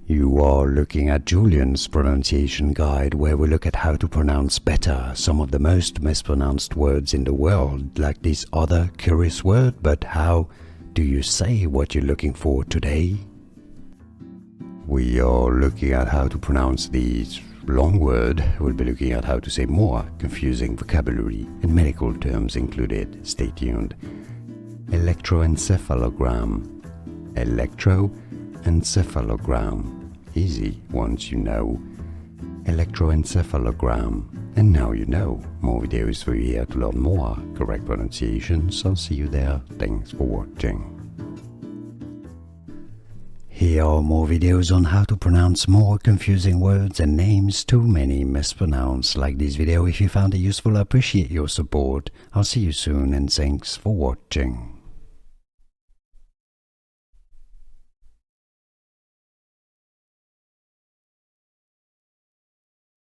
You are looking at Julian's pronunciation guide, where we look at how to pronounce better some of the most mispronounced words in the world, like this other curious word. But how do you say what you're looking for today? We are looking at how to pronounce this long word. We'll be looking at how to say more confusing vocabulary and medical terms included. Stay tuned. Electroencephalogram. Electroencephalogram. Easy once you know. Electroencephalogram. And now you know. More videos for you here to learn more correct pronunciations. I'll see you there. Thanks for watching. Here are more videos on how to pronounce more confusing words and names too many mispronounced. Like this video if you found it useful. I appreciate your support. I'll see you soon and thanks for watching.